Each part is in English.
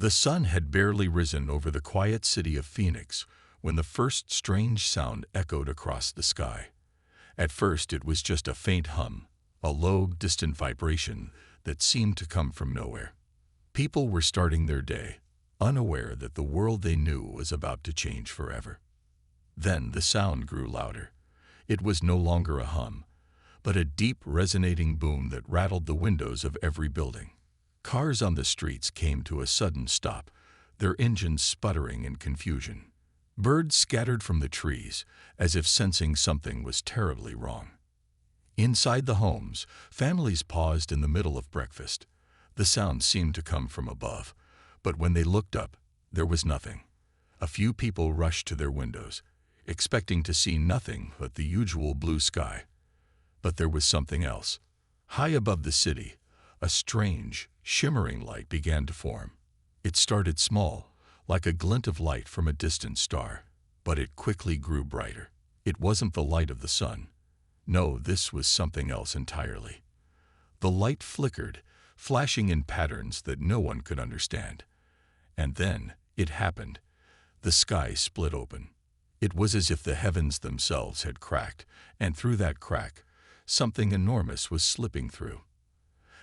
The sun had barely risen over the quiet city of Phoenix when the first strange sound echoed across the sky. At first it was just a faint hum, a low, distant vibration that seemed to come from nowhere. People were starting their day, unaware that the world they knew was about to change forever. Then the sound grew louder. It was no longer a hum, but a deep, resonating boom that rattled the windows of every building. Cars on the streets came to a sudden stop, their engines sputtering in confusion. Birds scattered from the trees, as if sensing something was terribly wrong. Inside the homes, families paused in the middle of breakfast. The sound seemed to come from above, but when they looked up, there was nothing. A few people rushed to their windows, expecting to see nothing but the usual blue sky. But there was something else. High above the city, a strange, shimmering light began to form. It started small, like a glint of light from a distant star, but it quickly grew brighter. It wasn't the light of the sun. No, this was something else entirely. The light flickered, flashing in patterns that no one could understand. And then it happened. The sky split open. It was as if the heavens themselves had cracked, and through that crack, something enormous was slipping through.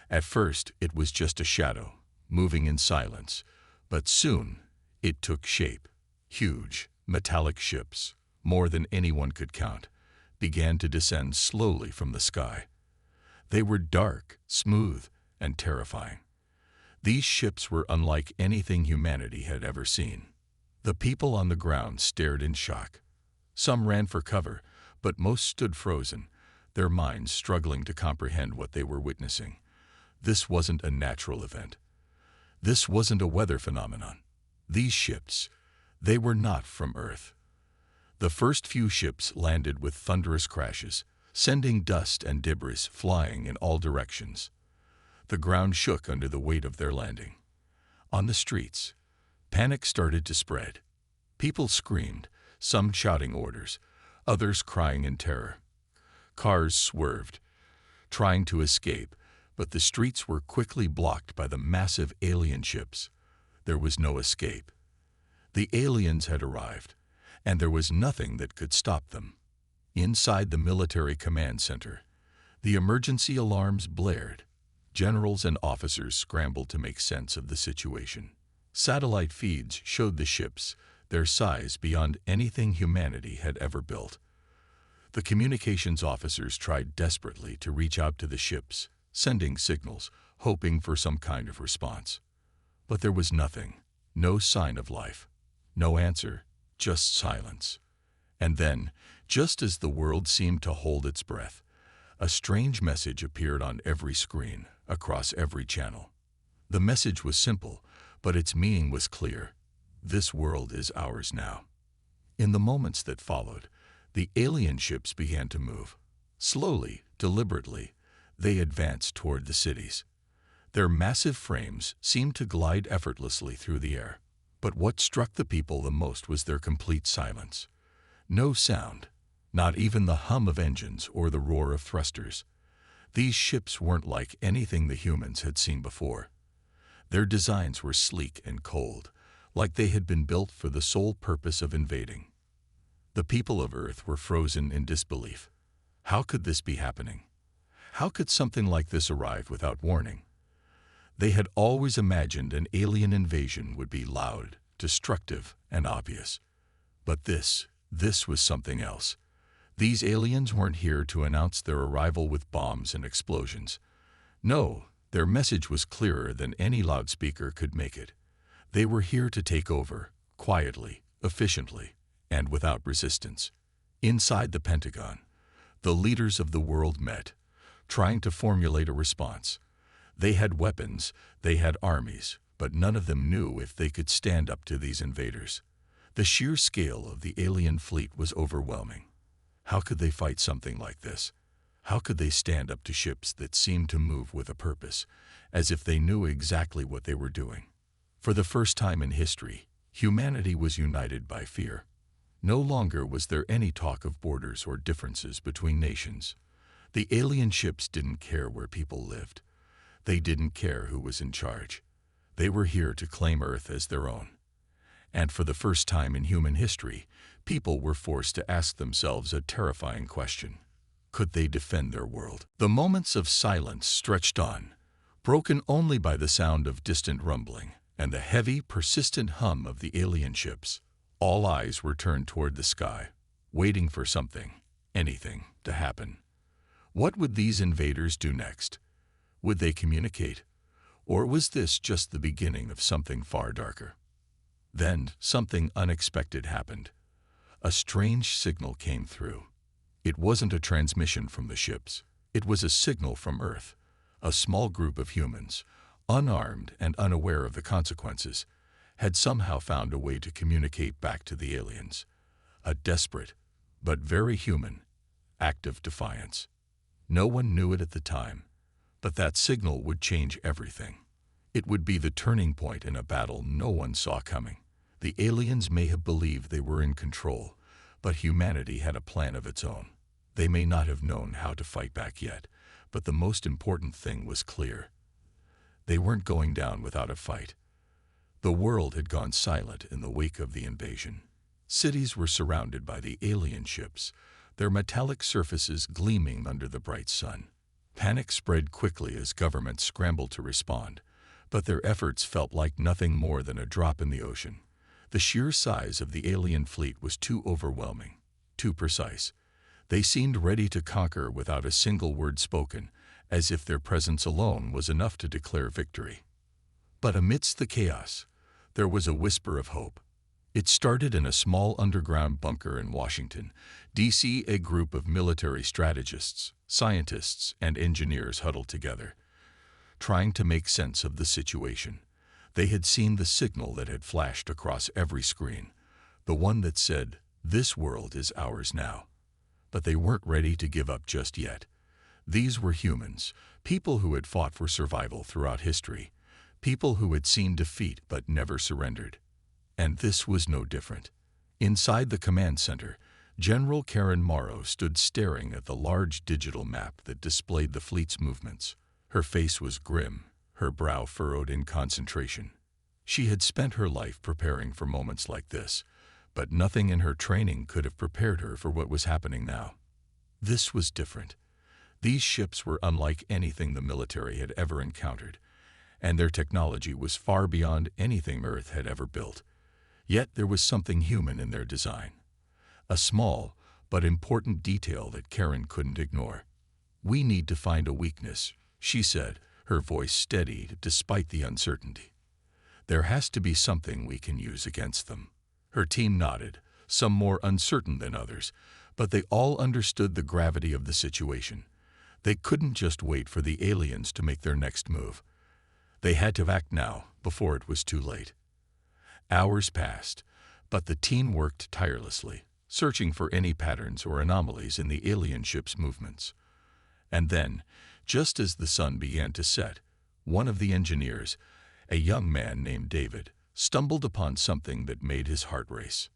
At first, it was just a shadow, moving in silence, but soon it took shape. Huge, metallic ships, more than anyone could count, began to descend slowly from the sky. They were dark, smooth, and terrifying. These ships were unlike anything humanity had ever seen. The people on the ground stared in shock. Some ran for cover, but most stood frozen, their minds struggling to comprehend what they were witnessing. This wasn't a natural event. This wasn't a weather phenomenon. These ships, they were not from Earth. The first few ships landed with thunderous crashes, sending dust and debris flying in all directions. The ground shook under the weight of their landing. On the streets, panic started to spread. People screamed, some shouting orders, others crying in terror. Cars swerved, trying to escape, but the streets were quickly blocked by the massive alien ships. There was no escape. The aliens had arrived, and there was nothing that could stop them. Inside the military command center, the emergency alarms blared. Generals and officers scrambled to make sense of the situation. Satellite feeds showed the ships, their size beyond anything humanity had ever built. The communications officers tried desperately to reach out to the ships, sending signals, hoping for some kind of response. But there was nothing, no sign of life, no answer, just silence. And then, just as the world seemed to hold its breath, a strange message appeared on every screen, across every channel. The message was simple, but its meaning was clear. This world is ours now. In the moments that followed, the alien ships began to move. Slowly, deliberately, they advanced toward the cities. Their massive frames seemed to glide effortlessly through the air. But what struck the people the most was their complete silence. No sound, not even the hum of engines or the roar of thrusters. These ships weren't like anything the humans had seen before. Their designs were sleek and cold, like they had been built for the sole purpose of invading. The people of Earth were frozen in disbelief. How could this be happening? How could something like this arrive without warning? They had always imagined an alien invasion would be loud, destructive, and obvious. But this was something else. These aliens weren't here to announce their arrival with bombs and explosions. No, their message was clearer than any loudspeaker could make it. They were here to take over, quietly, efficiently, and without resistance. Inside the Pentagon, the leaders of the world met, trying to formulate a response. They had weapons, they had armies, but none of them knew if they could stand up to these invaders. The sheer scale of the alien fleet was overwhelming. How could they fight something like this? How could they stand up to ships that seemed to move with a purpose, as if they knew exactly what they were doing? For the first time in history, humanity was united by fear. No longer was there any talk of borders or differences between nations. The alien ships didn't care where people lived. They didn't care who was in charge. They were here to claim Earth as their own. And for the first time in human history, people were forced to ask themselves a terrifying question. Could they defend their world? The moments of silence stretched on, broken only by the sound of distant rumbling and the heavy, persistent hum of the alien ships. All eyes were turned toward the sky, waiting for something, anything, to happen. What would these invaders do next? Would they communicate? Or was this just the beginning of something far darker? Then something unexpected happened. A strange signal came through. It wasn't a transmission from the ships. It was a signal from Earth. A small group of humans, unarmed and unaware of the consequences, had somehow found a way to communicate back to the aliens. A desperate, but very human, act of defiance. No one knew it at the time, but that signal would change everything. It would be the turning point in a battle no one saw coming. The aliens may have believed they were in control, but humanity had a plan of its own. They may not have known how to fight back yet, but the most important thing was clear. They weren't going down without a fight. The world had gone silent in the wake of the invasion. Cities were surrounded by the alien ships, their metallic surfaces gleaming under the bright sun. Panic spread quickly as governments scrambled to respond, but their efforts felt like nothing more than a drop in the ocean. The sheer size of the alien fleet was too overwhelming, too precise. They seemed ready to conquer without a single word spoken, as if their presence alone was enough to declare victory. But amidst the chaos, there was a whisper of hope. It started in a small underground bunker in Washington, D.C. A group of military strategists, scientists, and engineers huddled together, trying to make sense of the situation. They had seen the signal that had flashed across every screen, the one that said, "This world is ours now." But they weren't ready to give up just yet. These were humans, people who had fought for survival throughout history, people who had seen defeat but never surrendered. And this was no different. Inside the command center, General Karen Morrow stood staring at the large digital map that displayed the fleet's movements. Her face was grim, her brow furrowed in concentration. She had spent her life preparing for moments like this, but nothing in her training could have prepared her for what was happening now. This was different. These ships were unlike anything the military had ever encountered, and their technology was far beyond anything Earth had ever built. Yet there was something human in their design. A small but important detail that Karen couldn't ignore. "We need to find a weakness," she said, her voice steady despite the uncertainty. "There has to be something we can use against them." Her team nodded, some more uncertain than others, but they all understood the gravity of the situation. They couldn't just wait for the aliens to make their next move. They had to act now, before it was too late. Hours passed, but the team worked tirelessly, searching for any patterns or anomalies in the alien ship's movements. And then, just as the sun began to set, one of the engineers, a young man named David, stumbled upon something that made his heart race.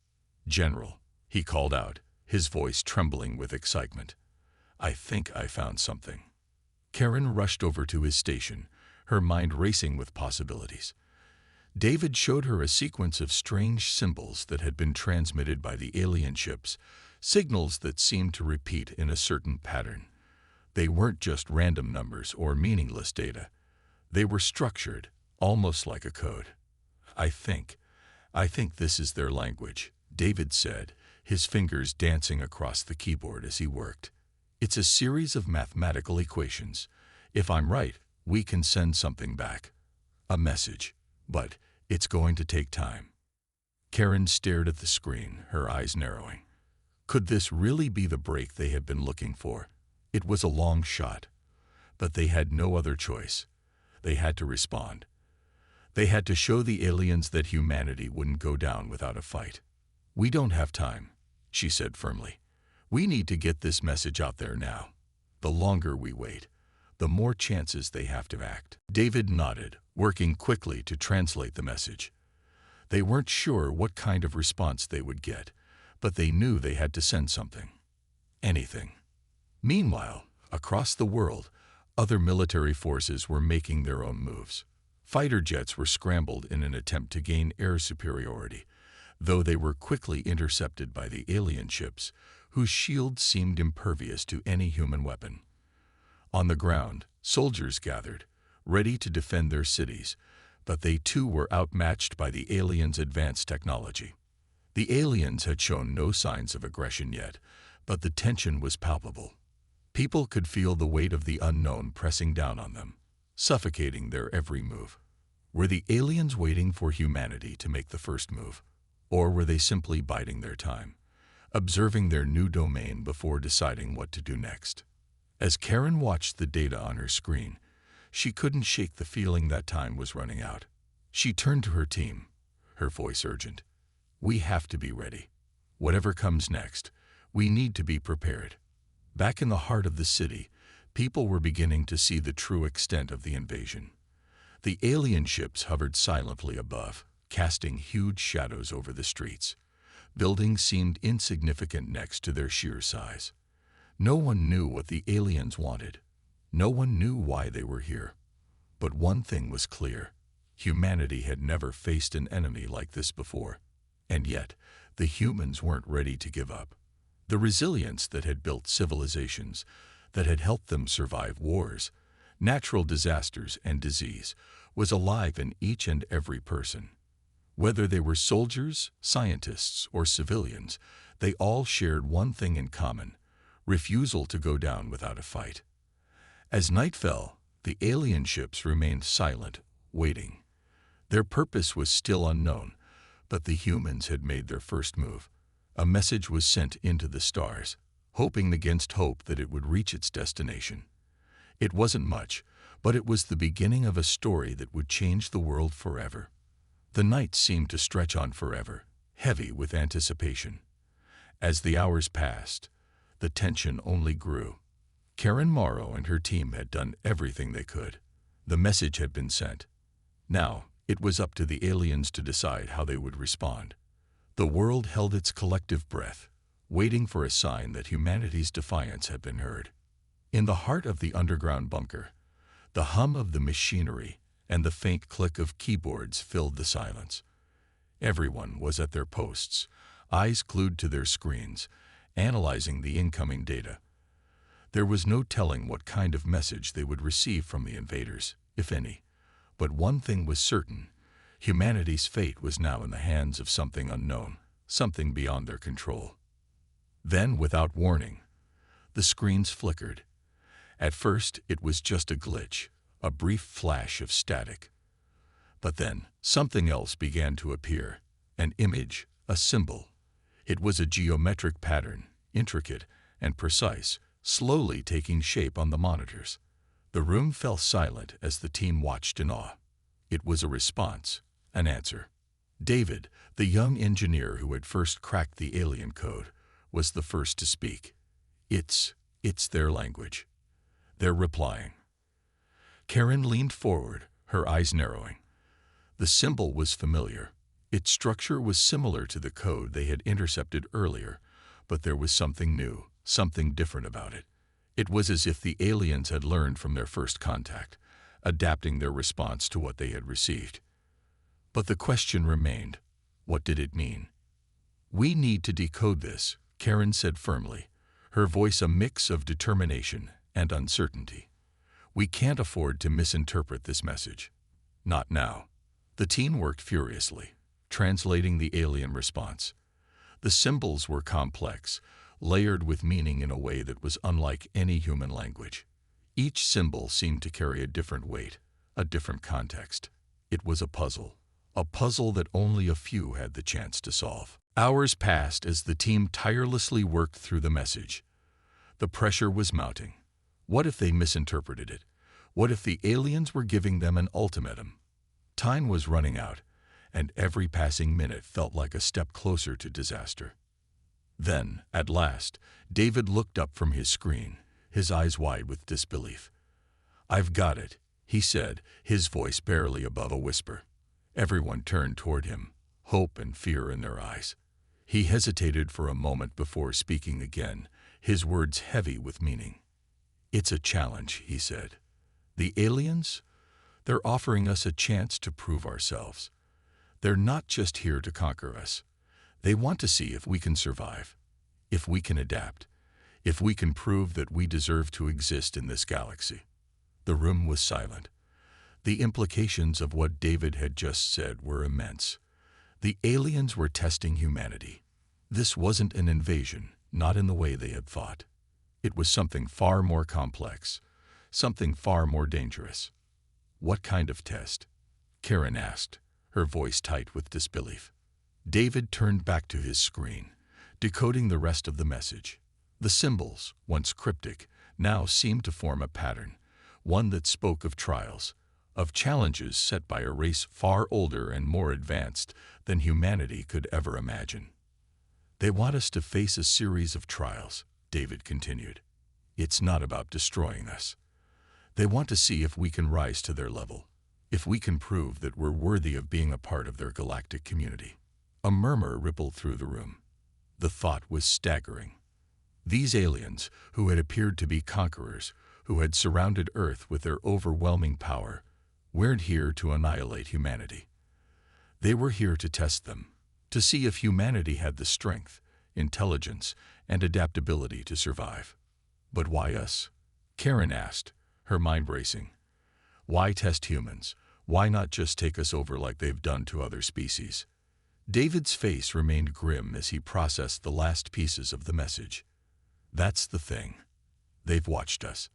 "General," he called out, his voice trembling with excitement. "I think I found something." Karen rushed over to his station, her mind racing with possibilities. David showed her a sequence of strange symbols that had been transmitted by the alien ships, signals that seemed to repeat in a certain pattern. They weren't just random numbers or meaningless data. They were structured, almost like a code. I think this is their language," David said, his fingers dancing across the keyboard as he worked. "It's a series of mathematical equations. If I'm right, we can send something back. A message. But it's going to take time." Karen stared at the screen, her eyes narrowing. Could this really be the break they had been looking for? It was a long shot, but they had no other choice. They had to respond. They had to show the aliens that humanity wouldn't go down without a fight. "We don't have time," she said firmly. "We need to get this message out there now. The longer we wait, the more chances they have to act." David nodded, working quickly to translate the message. They weren't sure what kind of response they would get, but they knew they had to send something. Anything. Meanwhile, across the world, other military forces were making their own moves. Fighter jets were scrambled in an attempt to gain air superiority, though they were quickly intercepted by the alien ships, whose shields seemed impervious to any human weapon. On the ground, soldiers gathered, ready to defend their cities, but they too were outmatched by the aliens' advanced technology. The aliens had shown no signs of aggression yet, but the tension was palpable. People could feel the weight of the unknown pressing down on them, suffocating their every move. Were the aliens waiting for humanity to make the first move, or were they simply biding their time, observing their new domain before deciding what to do next? As Karen watched the data on her screen, she couldn't shake the feeling that time was running out. She turned to her team, her voice urgent. "We have to be ready. Whatever comes next, we need to be prepared." Back in the heart of the city, people were beginning to see the true extent of the invasion. The alien ships hovered silently above, casting huge shadows over the streets. Buildings seemed insignificant next to their sheer size. No one knew what the aliens wanted. No one knew why they were here. But one thing was clear. Humanity had never faced an enemy like this before. And yet, the humans weren't ready to give up. The resilience that had built civilizations, that had helped them survive wars, natural disasters, and disease, was alive in each and every person. Whether they were soldiers, scientists, or civilians, they all shared one thing in common: refusal to go down without a fight. As night fell, the alien ships remained silent, waiting. Their purpose was still unknown, but the humans had made their first move. A message was sent into the stars, hoping against hope that it would reach its destination. It wasn't much, but it was the beginning of a story that would change the world forever. The night seemed to stretch on forever, heavy with anticipation. As the hours passed, the tension only grew. Karen Morrow and her team had done everything they could. The message had been sent. Now, it was up to the aliens to decide how they would respond. The world held its collective breath, waiting for a sign that humanity's defiance had been heard. In the heart of the underground bunker, the hum of the machinery and the faint click of keyboards filled the silence. Everyone was at their posts, eyes glued to their screens, analyzing the incoming data. There was no telling what kind of message they would receive from the invaders, if any. But one thing was certain: humanity's fate was now in the hands of something unknown, something beyond their control. Then, without warning, the screens flickered. At first, it was just a glitch, a brief flash of static. But then, something else began to appear, an image, a symbol. It was a geometric pattern, intricate and precise, slowly taking shape on the monitors. The room fell silent as the team watched in awe. It was a response, an answer. David, the young engineer who had first cracked the alien code, was the first to speak. It's their language. They're replying. Karen leaned forward, her eyes narrowing. The symbol was familiar. Its structure was similar to the code they had intercepted earlier, but there was something new, something different about it. It was as if the aliens had learned from their first contact, adapting their response to what they had received. But the question remained: what did it mean? "We need to decode this," Karen said firmly, her voice a mix of determination and uncertainty. "We can't afford to misinterpret this message. Not now." The team worked furiously, translating the alien response. The symbols were complex, layered with meaning in a way that was unlike any human language. Each symbol seemed to carry a different weight, a different context. It was a puzzle that only a few had the chance to solve. Hours passed as the team tirelessly worked through the message. The pressure was mounting. What if they misinterpreted it? What if the aliens were giving them an ultimatum? Time was running out, and every passing minute felt like a step closer to disaster. Then, at last, David looked up from his screen, his eyes wide with disbelief. "I've got it," he said, his voice barely above a whisper. Everyone turned toward him, hope and fear in their eyes. He hesitated for a moment before speaking again, his words heavy with meaning. "It's a challenge," he said. "The aliens? They're offering us a chance to prove ourselves. They're not just here to conquer us. They want to see if we can survive, if we can adapt, if we can prove that we deserve to exist in this galaxy." The room was silent. The implications of what David had just said were immense. The aliens were testing humanity. This wasn't an invasion, not in the way they had thought. It was something far more complex, something far more dangerous. "What kind of test?" Karen asked, her voice tight with disbelief. David turned back to his screen, decoding the rest of the message. The symbols, once cryptic, now seemed to form a pattern, one that spoke of trials, of challenges set by a race far older and more advanced than humanity could ever imagine. "They want us to face a series of trials," David continued. "It's not about destroying us. They want to see if we can rise to their level, if we can prove that we're worthy of being a part of their galactic community." A murmur rippled through the room. The thought was staggering. These aliens, who had appeared to be conquerors, who had surrounded Earth with their overwhelming power, weren't here to annihilate humanity. They were here to test them, to see if humanity had the strength, intelligence, and adaptability to survive. "But why us?" Karen asked, her mind racing. "Why test humans? Why not just take us over like they've done to other species?" David's face remained grim as he processed the last pieces of the message. "That's the thing. They've watched us.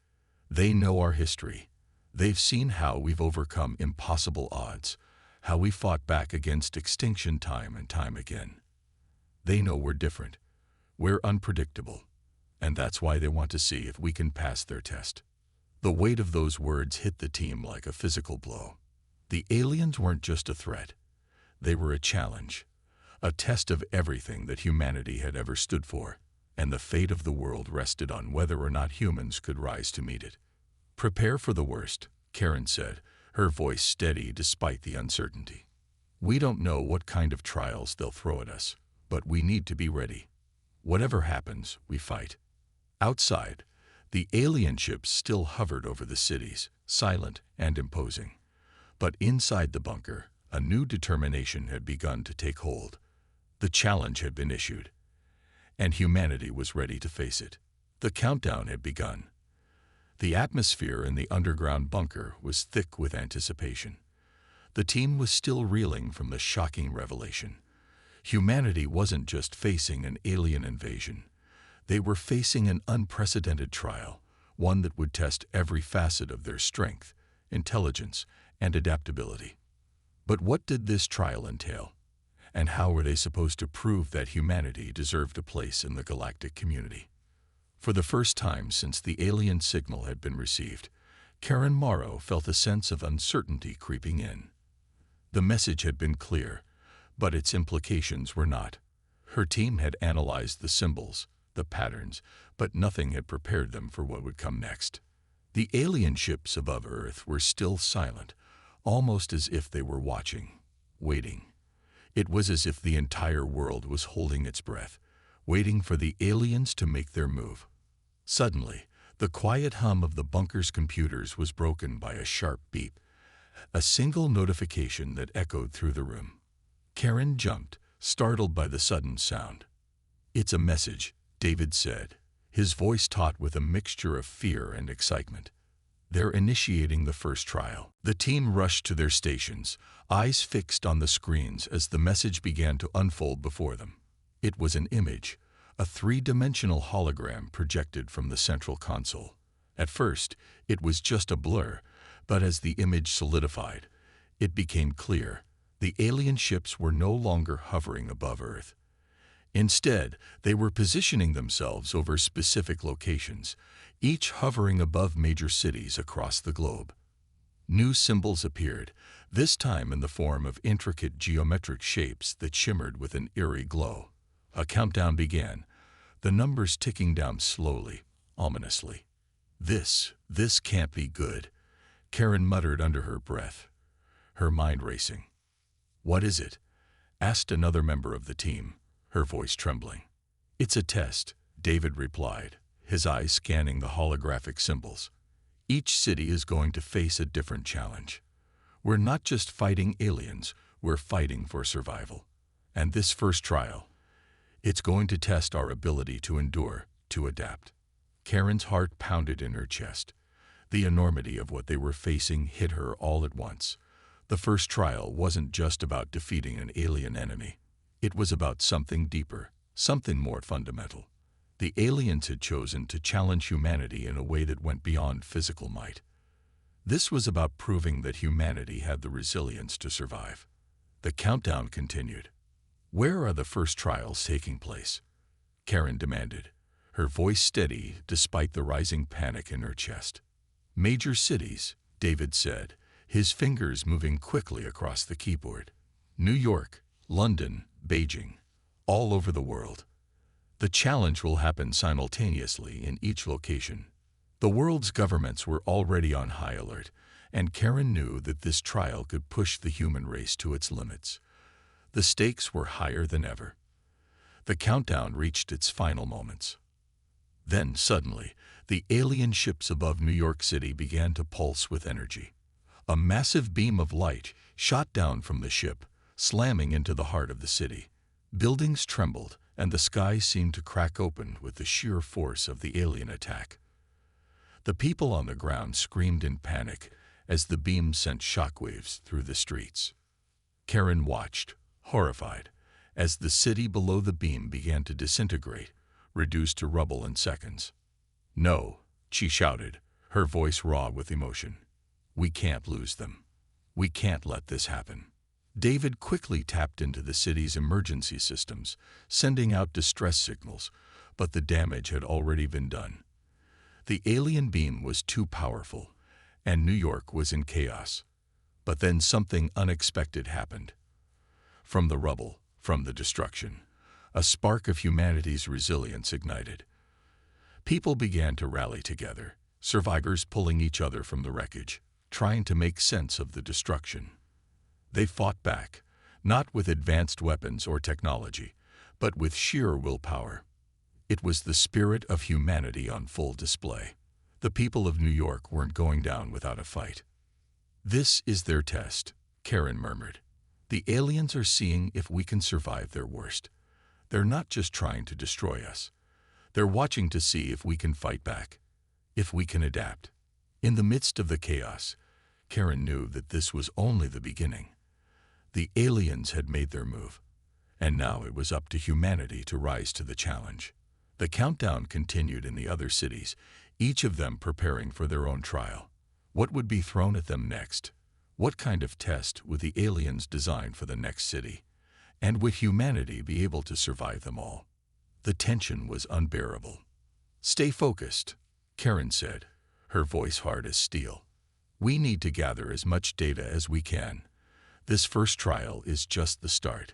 They know our history. They've seen how we've overcome impossible odds, how we fought back against extinction time and time again. They know we're different. We're unpredictable. And that's why they want to see if we can pass their test." The weight of those words hit the team like a physical blow. The aliens weren't just a threat. They were a challenge, a test of everything that humanity had ever stood for, and the fate of the world rested on whether or not humans could rise to meet it. "Prepare for the worst," Karen said, her voice steady despite the uncertainty. "We don't know what kind of trials they'll throw at us, but we need to be ready. Whatever happens, we fight." Outside, the alien ships still hovered over the cities, silent and imposing. But inside the bunker, a new determination had begun to take hold. The challenge had been issued, and humanity was ready to face it. The countdown had begun. The atmosphere in the underground bunker was thick with anticipation. The team was still reeling from the shocking revelation. Humanity wasn't just facing an alien invasion. They were facing an unprecedented trial, one that would test every facet of their strength, intelligence, and adaptability. But what did this trial entail? And how were they supposed to prove that humanity deserved a place in the galactic community? For the first time since the alien signal had been received, Karen Morrow felt a sense of uncertainty creeping in. The message had been clear, but its implications were not. Her team had analyzed the symbols, the patterns, but nothing had prepared them for what would come next. The alien ships above Earth were still silent, almost as if they were watching, waiting. It was as if the entire world was holding its breath, waiting for the aliens to make their move. Suddenly, the quiet hum of the bunker's computers was broken by a sharp beep, a single notification that echoed through the room. Karen jumped, startled by the sudden sound. "It's a message," David said, his voice taut with a mixture of fear and excitement. "They're initiating the first trial." The team rushed to their stations, eyes fixed on the screens as the message began to unfold before them. It was an image, a three-dimensional hologram projected from the central console. At first, it was just a blur, but as the image solidified, it became clear. The alien ships were no longer hovering above Earth. Instead, they were positioning themselves over specific locations, each hovering above major cities across the globe. New symbols appeared, this time in the form of intricate geometric shapes that shimmered with an eerie glow. A countdown began, the numbers ticking down slowly, ominously. This can't be good," Karen muttered under her breath, her mind racing. "What is it?" asked another member of the team, her voice trembling. "It's a test," David replied, his eyes scanning the holographic symbols. "Each city is going to face a different challenge. We're not just fighting aliens, we're fighting for survival. And this first trial, it's going to test our ability to endure, to adapt. Karen's heart pounded in her chest. The enormity of what they were facing hit her all at once. The first trial wasn't just about defeating an alien enemy. It was about something deeper, something more fundamental. The aliens had chosen to challenge humanity in a way that went beyond physical might. This was about proving that humanity had the resilience to survive. The countdown continued. "Where are the first trials taking place?" Karen demanded, her voice steady despite the rising panic in her chest. "Major cities," David said, his fingers moving quickly across the keyboard. "New York, London, Beijing, all over the world. The challenge will happen simultaneously in each location." The world's governments were already on high alert, and Karen knew that this trial could push the human race to its limits. The stakes were higher than ever. The countdown reached its final moments. Then, suddenly, the alien ships above New York City began to pulse with energy. A massive beam of light shot down from the ship, slamming into the heart of the city. Buildings trembled, and the sky seemed to crack open with the sheer force of the alien attack. The people on the ground screamed in panic as the beam sent shockwaves through the streets. Karen watched, horrified, as the city below the beam began to disintegrate, reduced to rubble in seconds. "No," she shouted, her voice raw with emotion. "We can't lose them. We can't let this happen." David quickly tapped into the city's emergency systems, sending out distress signals, but the damage had already been done. The alien beam was too powerful, and New York was in chaos. But then something unexpected happened. From the rubble, from the destruction, a spark of humanity's resilience ignited. People began to rally together, survivors pulling each other from the wreckage, trying to make sense of the destruction. They fought back, not with advanced weapons or technology, but with sheer willpower. It was the spirit of humanity on full display. The people of New York weren't going down without a fight. "This is their test," Karen murmured. "The aliens are seeing if we can survive their worst. They're not just trying to destroy us. They're watching to see if we can fight back, if we can adapt." In the midst of the chaos, Karen knew that this was only the beginning. The aliens had made their move, and now it was up to humanity to rise to the challenge. The countdown continued in the other cities, each of them preparing for their own trial. What would be thrown at them next? What kind of test would the aliens design for the next city? And would humanity be able to survive them all? The tension was unbearable. "Stay focused," Karen said, her voice hard as steel. "We need to gather as much data as we can. This first trial is just the start.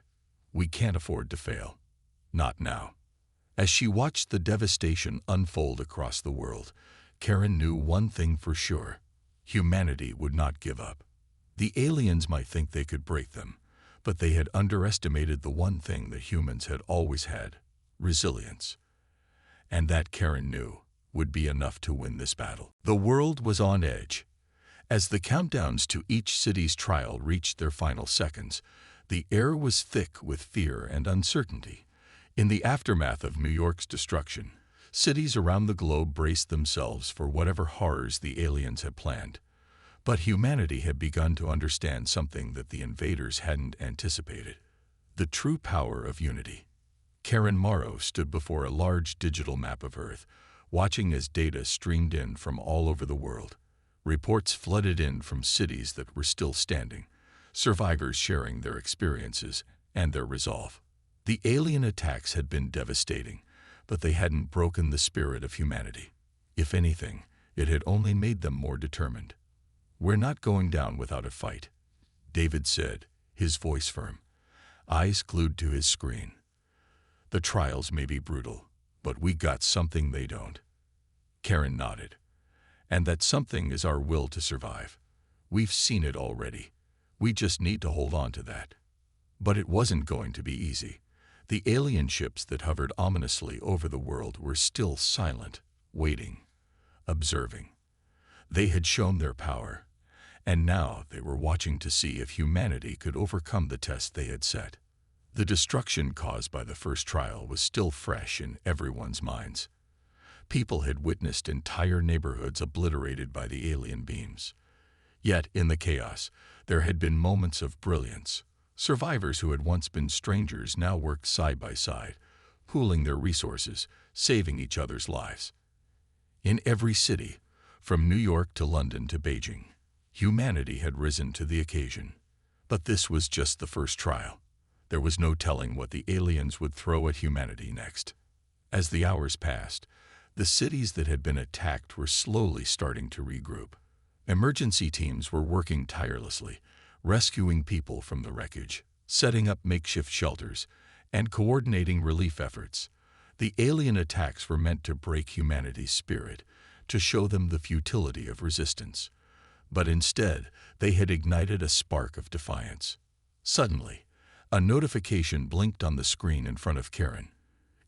We can't afford to fail. Not now." As she watched the devastation unfold across the world, Karen knew one thing for sure: humanity would not give up. The aliens might think they could break them, but they had underestimated the one thing that humans had always had: resilience. And that, Karen knew, would be enough to win this battle. The world was on edge. As the countdowns to each city's trial reached their final seconds, the air was thick with fear and uncertainty. In the aftermath of New York's destruction, cities around the globe braced themselves for whatever horrors the aliens had planned. But humanity had begun to understand something that the invaders hadn't anticipated: the true power of unity. Karen Morrow stood before a large digital map of Earth, watching as data streamed in from all over the world. Reports flooded in from cities that were still standing, survivors sharing their experiences and their resolve. The alien attacks had been devastating, but they hadn't broken the spirit of humanity. If anything, it had only made them more determined. "We're not going down without a fight," David said, his voice firm, eyes glued to his screen. "The trials may be brutal, but we got something they don't." Karen nodded. "And that something is our will to survive. We've seen it already. We just need to hold on to that." But it wasn't going to be easy. The alien ships that hovered ominously over the world were still silent, waiting, observing. They had shown their power, and now they were watching to see if humanity could overcome the test they had set. The destruction caused by the first trial was still fresh in everyone's minds. People had witnessed entire neighborhoods obliterated by the alien beams. Yet, in the chaos, there had been moments of brilliance. Survivors who had once been strangers now worked side by side, pooling their resources, saving each other's lives. In every city, from New York to London to Beijing, humanity had risen to the occasion. But this was just the first trial. There was no telling what the aliens would throw at humanity next. As the hours passed, the cities that had been attacked were slowly starting to regroup. Emergency teams were working tirelessly, rescuing people from the wreckage, setting up makeshift shelters, and coordinating relief efforts. The alien attacks were meant to break humanity's spirit, to show them the futility of resistance. But instead, they had ignited a spark of defiance. Suddenly, a notification blinked on the screen in front of Karen.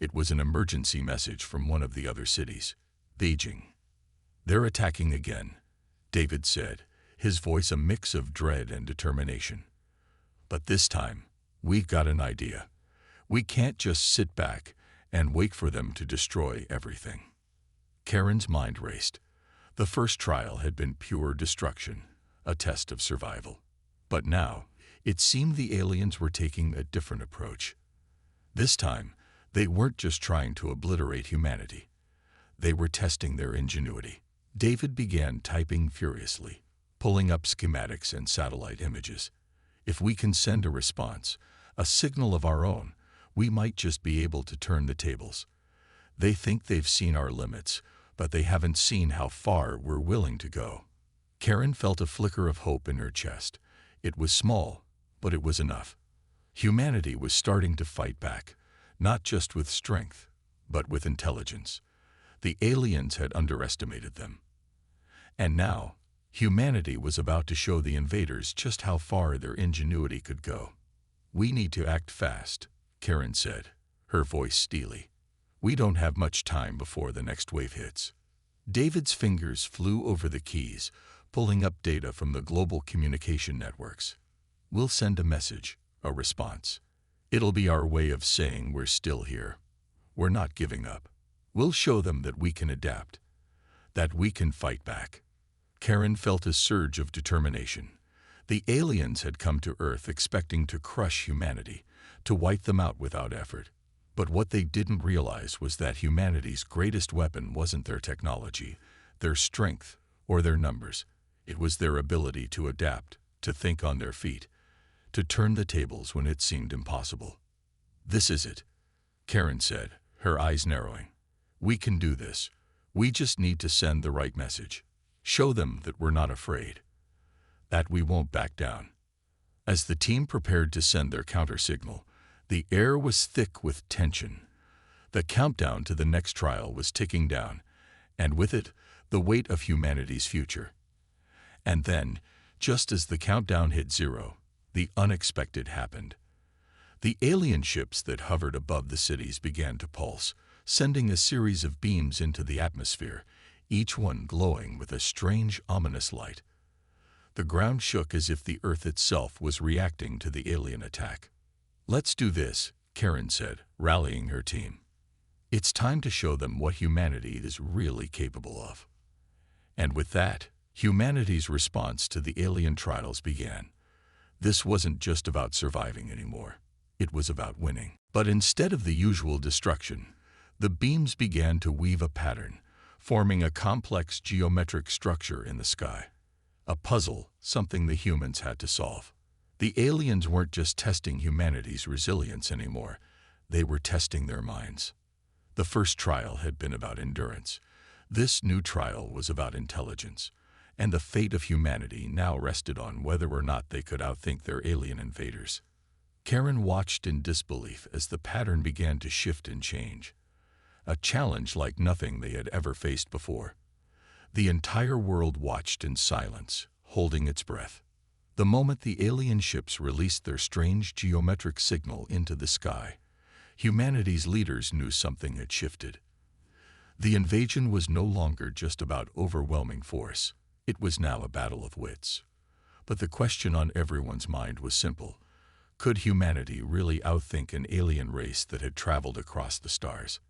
It was an emergency message from one of the other cities, Beijing. "They're attacking again," David said, his voice a mix of dread and determination. "But this time, we've got an idea. We can't just sit back and wait for them to destroy everything." Karen's mind raced. The first trial had been pure destruction, a test of survival. But now, it seemed the aliens were taking a different approach. This time, they weren't just trying to obliterate humanity. They were testing their ingenuity. David began typing furiously, pulling up schematics and satellite images. "If we can send a response, a signal of our own, we might just be able to turn the tables. They think they've seen our limits, but they haven't seen how far we're willing to go." Karen felt a flicker of hope in her chest. It was small, but it was enough. Humanity was starting to fight back, not just with strength, but with intelligence. The aliens had underestimated them. And now, humanity was about to show the invaders just how far their ingenuity could go. "We need to act fast," Karen said, her voice steely. "We don't have much time before the next wave hits." David's fingers flew over the keys, pulling up data from the global communication networks. "We'll send a message, a response. It'll be our way of saying we're still here. We're not giving up. We'll show them that we can adapt, that we can fight back." Karen felt a surge of determination. The aliens had come to Earth expecting to crush humanity, to wipe them out without effort. But what they didn't realize was that humanity's greatest weapon wasn't their technology, their strength, or their numbers. It was their ability to adapt, to think on their feet, to turn the tables when it seemed impossible. "This is it," Karen said, her eyes narrowing. "We can do this. We just need to send the right message. Show them that we're not afraid, that we won't back down." As the team prepared to send their counter-signal, the air was thick with tension. The countdown to the next trial was ticking down, and with it, the weight of humanity's future. And then, just as the countdown hit zero, the unexpected happened. The alien ships that hovered above the cities began to pulse, sending a series of beams into the atmosphere, each one glowing with a strange, ominous light. The ground shook as if the Earth itself was reacting to the alien attack. "Let's do this," Karen said, rallying her team. "It's time to show them what humanity is really capable of." And with that, humanity's response to the alien trials began. This wasn't just about surviving anymore. It was about winning. But instead of the usual destruction, the beams began to weave a pattern, forming a complex geometric structure in the sky. A puzzle, something the humans had to solve. The aliens weren't just testing humanity's resilience anymore. They were testing their minds. The first trial had been about endurance. This new trial was about intelligence, and the fate of humanity now rested on whether or not they could outthink their alien invaders. Karen watched in disbelief as the pattern began to shift and change. A challenge like nothing they had ever faced before. The entire world watched in silence, holding its breath. The moment the alien ships released their strange geometric signal into the sky, humanity's leaders knew something had shifted. The invasion was no longer just about overwhelming force. It was now a battle of wits. But the question on everyone's mind was simple. Could humanity really outthink an alien race that had traveled across the stars?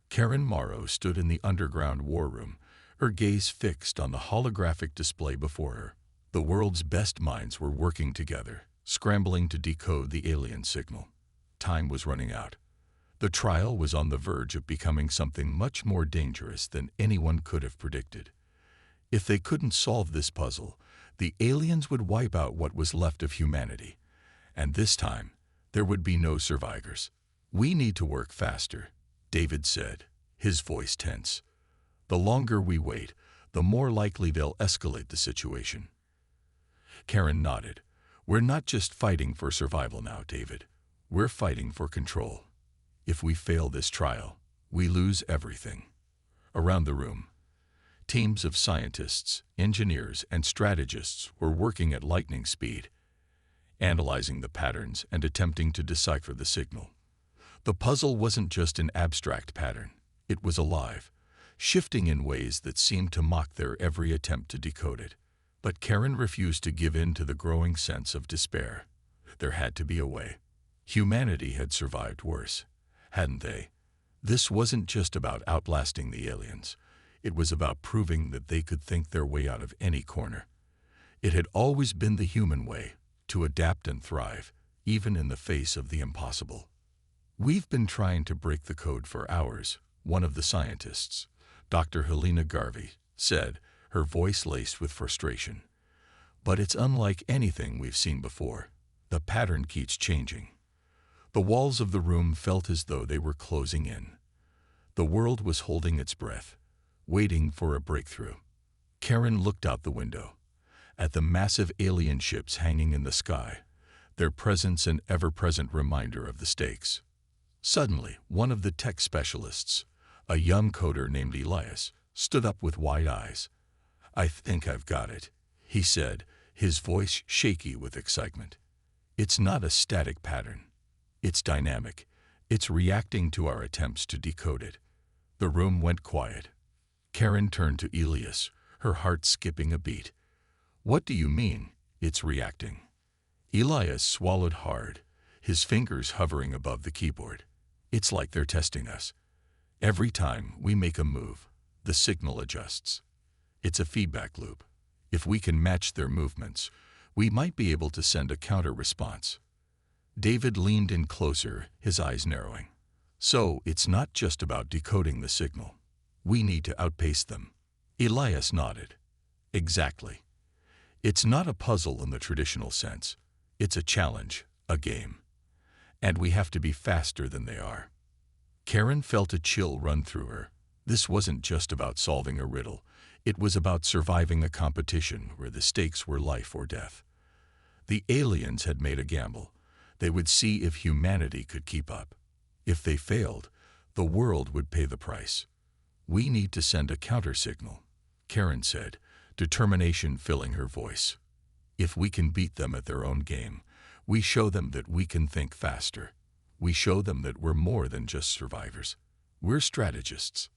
Karen Morrow stood in the underground war room, her gaze fixed on the holographic display before her. The world's best minds were working together, scrambling to decode the alien signal. Time was running out. The trial was on the verge of becoming something much more dangerous than anyone could have predicted. If they couldn't solve this puzzle, the aliens would wipe out what was left of humanity. And this time, there would be no survivors. "We need to work faster," David said, his voice tense. "The longer we wait, the more likely they'll escalate the situation." Karen nodded. "We're not just fighting for survival now, David. We're fighting for control. If we fail this trial, we lose everything." Around the room, teams of scientists, engineers, and strategists were working at lightning speed, analyzing the patterns and attempting to decipher the signal. The puzzle wasn't just an abstract pattern. It was alive, shifting in ways that seemed to mock their every attempt to decode it. But Karen refused to give in to the growing sense of despair. There had to be a way. Humanity had survived worse, hadn't they? This wasn't just about outlasting the aliens. It was about proving that they could think their way out of any corner. It had always been the human way, to adapt and thrive, even in the face of the impossible. "We've been trying to break the code for hours," one of the scientists, Dr. Helena Garvey, said, her voice laced with frustration. "But it's unlike anything we've seen before. The pattern keeps changing." The walls of the room felt as though they were closing in. The world was holding its breath, waiting for a breakthrough. Karen looked out the window, at the massive alien ships hanging in the sky, their presence an ever-present reminder of the stakes. Suddenly, one of the tech specialists, a young coder named Elias, stood up with wide eyes. "I think I've got it," he said, his voice shaky with excitement. "It's not a static pattern. It's dynamic. It's reacting to our attempts to decode it." The room went quiet. Karen turned to Elias, her heart skipping a beat. "What do you mean, it's reacting?" Elias swallowed hard, his fingers hovering above the keyboard. "It's like they're testing us. Every time we make a move, the signal adjusts. It's a feedback loop. If we can match their movements, we might be able to send a counter-response." David leaned in closer, his eyes narrowing. "So it's not just about decoding the signal. We need to outpace them." Elias nodded. "Exactly. It's not a puzzle in the traditional sense. It's a challenge, a game. And we have to be faster than they are." Karen felt a chill run through her. This wasn't just about solving a riddle. It was about surviving a competition where the stakes were life or death. The aliens had made a gamble. They would see if humanity could keep up. If they failed, the world would pay the price. "We need to send a counter-signal," Karen said, determination filling her voice. "If we can beat them at their own game, we show them that we can think faster. We show them that we're more than just survivors. We're strategists."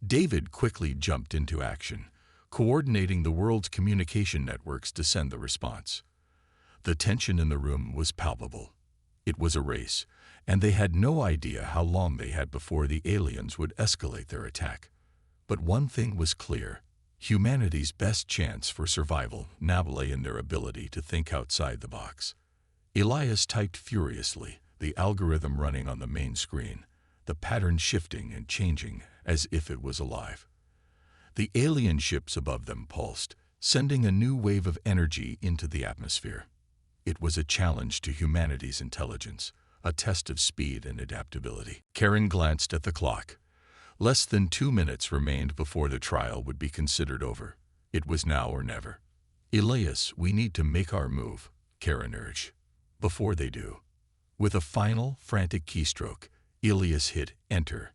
David quickly jumped into action, coordinating the world's communication networks to send the response. The tension in the room was palpable. It was a race, and they had no idea how long they had before the aliens would escalate their attack. But one thing was clear. Humanity's best chance for survival now lay in their ability to think outside the box. Elias typed furiously, the algorithm running on the main screen, the pattern shifting and changing as if it was alive. The alien ships above them pulsed, sending a new wave of energy into the atmosphere. It was a challenge to humanity's intelligence, a test of speed and adaptability. Karen glanced at the clock. Less than 2 minutes remained before the trial would be considered over. It was now or never. "Elias, we need to make our move," Karen urged. Before they do. With a final, frantic keystroke, Elias hit Enter.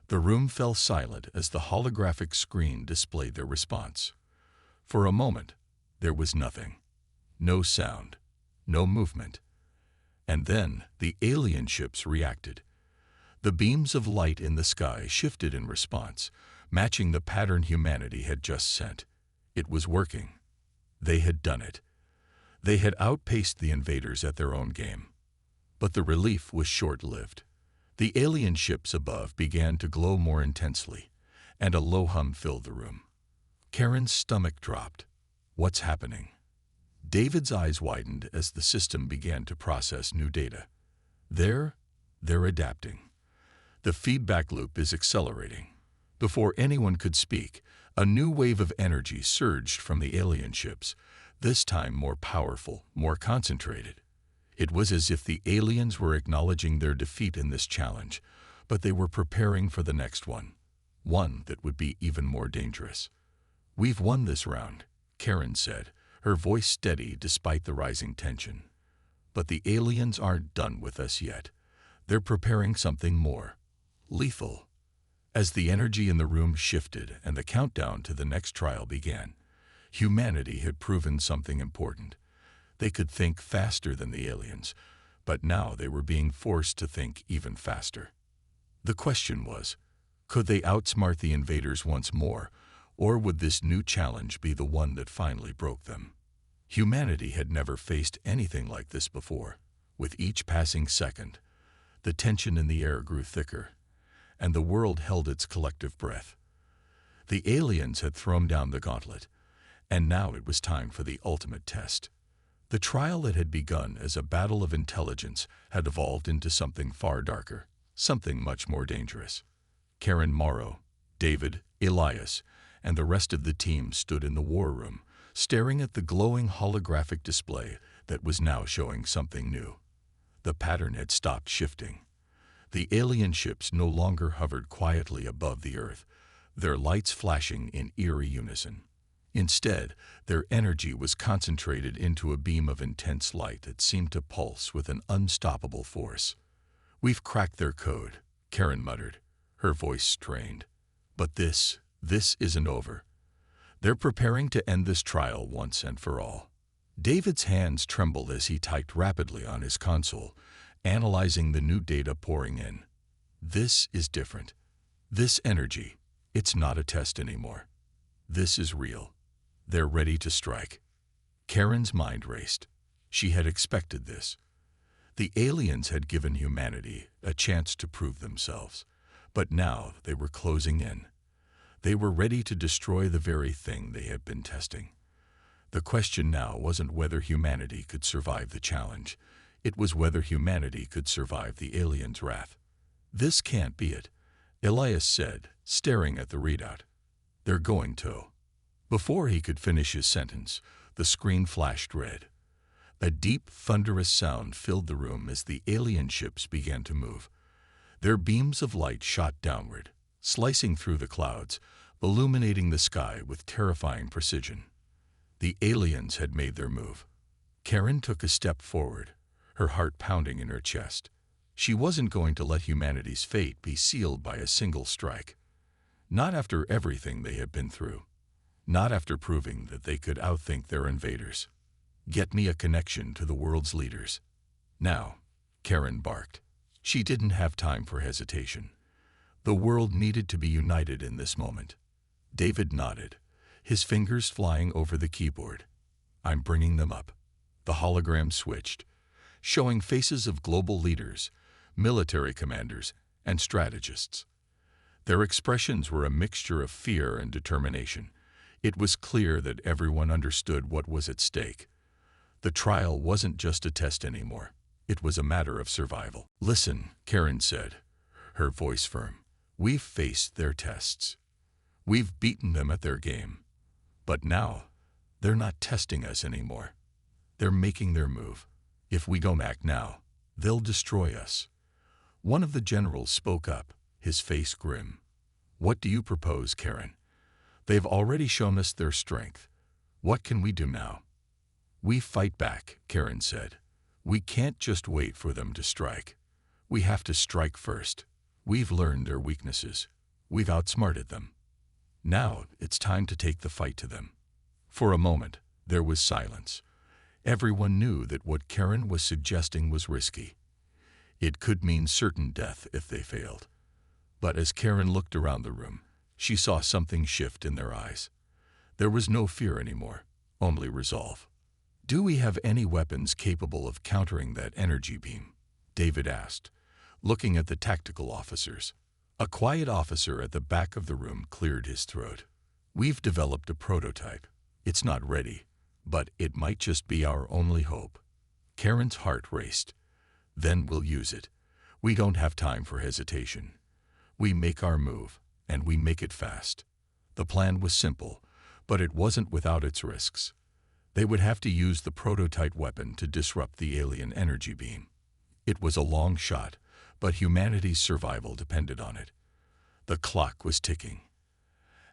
The room fell silent as the holographic screen displayed their response. For a moment, there was nothing. No sound. No movement. And then the alien ships reacted. The beams of light in the sky shifted in response, matching the pattern humanity had just sent. It was working. They had done it. They had outpaced the invaders at their own game. But the relief was short-lived. The alien ships above began to glow more intensely, and a low hum filled the room. Karen's stomach dropped. What's happening? David's eyes widened as the system began to process new data. They're adapting. The feedback loop is accelerating. Before anyone could speak, a new wave of energy surged from the alien ships, this time more powerful, more concentrated. It was as if the aliens were acknowledging their defeat in this challenge, but they were preparing for the next one that would be even more dangerous. "We've won this round," Karen said, her voice steady despite the rising tension. "But the aliens aren't done with us yet. They're preparing something more lethal." As the energy in the room shifted and the countdown to the next trial began, humanity had proven something important. They could think faster than the aliens, but now they were being forced to think even faster. The question was, could they outsmart the invaders once more, or would this new challenge be the one that finally broke them? Humanity had never faced anything like this before. With each passing second, the tension in the air grew thicker, and the world held its collective breath. The aliens had thrown down the gauntlet, and now it was time for the ultimate test. The trial that had begun as a battle of intelligence had evolved into something far darker, something much more dangerous. Karen Morrow, David, Elias, and the rest of the team stood in the war room, staring at the glowing holographic display that was now showing something new. The pattern had stopped shifting. The alien ships no longer hovered quietly above the Earth, their lights flashing in eerie unison. Instead, their energy was concentrated into a beam of intense light that seemed to pulse with an unstoppable force. "We've cracked their code," Karen muttered, her voice strained. "But this isn't over. They're preparing to end this trial once and for all." David's hands trembled as he typed rapidly on his console, analyzing the new data pouring in. "This is different. This energy, it's not a test anymore. This is real. They're ready to strike." Karen's mind raced. She had expected this. The aliens had given humanity a chance to prove themselves, but now they were closing in. They were ready to destroy the very thing they had been testing. The question now wasn't whether humanity could survive the challenge. It was whether humanity could survive the aliens' wrath. "This can't be it," Elias said, staring at the readout. "They're going to." Before he could finish his sentence, the screen flashed red. A deep, thunderous sound filled the room as the alien ships began to move. Their beams of light shot downward, slicing through the clouds, illuminating the sky with terrifying precision. The aliens had made their move. Karen took a step forward, her heart pounding in her chest. She wasn't going to let humanity's fate be sealed by a single strike. Not after everything they had been through. Not after proving that they could outthink their invaders. "Get me a connection to the world's leaders. Now," Karen barked. She didn't have time for hesitation. The world needed to be united in this moment. David nodded, his fingers flying over the keyboard. "I'm bringing them up." The hologram switched, showing faces of global leaders, military commanders, and strategists. Their expressions were a mixture of fear and determination. It was clear that everyone understood what was at stake. The trial wasn't just a test anymore. It was a matter of survival. "Listen," Karen said, her voice firm. "We've faced their tests. We've beaten them at their game. But now, they're not testing us anymore. They're making their move. If we don't act now, they'll destroy us." One of the generals spoke up, his face grim. "What do you propose, Karen? They've already shown us their strength. What can we do now?" "We fight back," Karen said. "We can't just wait for them to strike. We have to strike first. We've learned their weaknesses. We've outsmarted them. Now it's time to take the fight to them." For a moment, there was silence. Everyone knew that what Karen was suggesting was risky. It could mean certain death if they failed. But as Karen looked around the room, she saw something shift in their eyes. There was no fear anymore, only resolve. "Do we have any weapons capable of countering that energy beam?" David asked, looking at the tactical officers. A quiet officer at the back of the room cleared his throat. "We've developed a prototype. It's not ready, but it might just be our only hope." Karen's heart raced. "Then we'll use it. We don't have time for hesitation. We make our move, and we make it fast." The plan was simple, but it wasn't without its risks. They would have to use the prototype weapon to disrupt the alien energy beam. It was a long shot, but humanity's survival depended on it. The clock was ticking.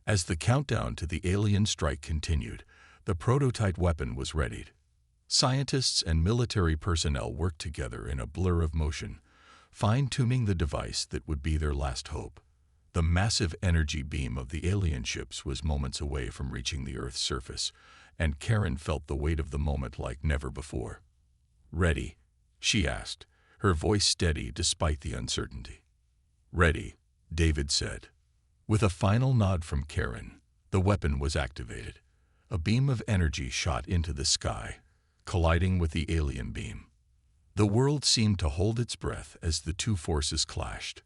As the countdown to the alien strike continued, the prototype weapon was readied. Scientists and military personnel worked together in a blur of motion, fine-tuning the device that would be their last hope. The massive energy beam of the alien ships was moments away from reaching the Earth's surface, and Karen felt the weight of the moment like never before. "Ready?" she asked, her voice steady despite the uncertainty. "Ready," David said. With a final nod from Karen, the weapon was activated. A beam of energy shot into the sky, colliding with the alien beam. The world seemed to hold its breath as the two forces clashed.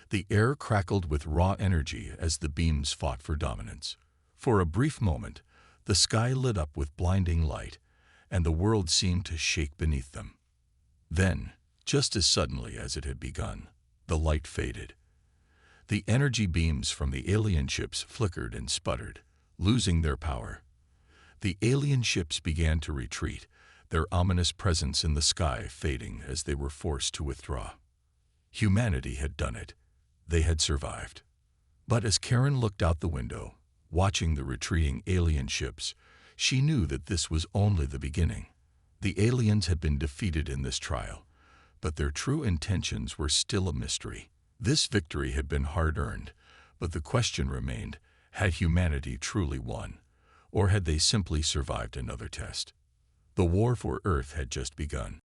The air crackled with raw energy as the beams fought for dominance. For a brief moment, the sky lit up with blinding light, and the world seemed to shake beneath them. Then, just as suddenly as it had begun, the light faded. The energy beams from the alien ships flickered and sputtered, losing their power. The alien ships began to retreat, their ominous presence in the sky fading as they were forced to withdraw. Humanity had done it. They had survived. But as Karen looked out the window, watching the retreating alien ships, she knew that this was only the beginning. The aliens had been defeated in this trial, but their true intentions were still a mystery. This victory had been hard-earned, but the question remained, had humanity truly won, or had they simply survived another test? The war for Earth had just begun.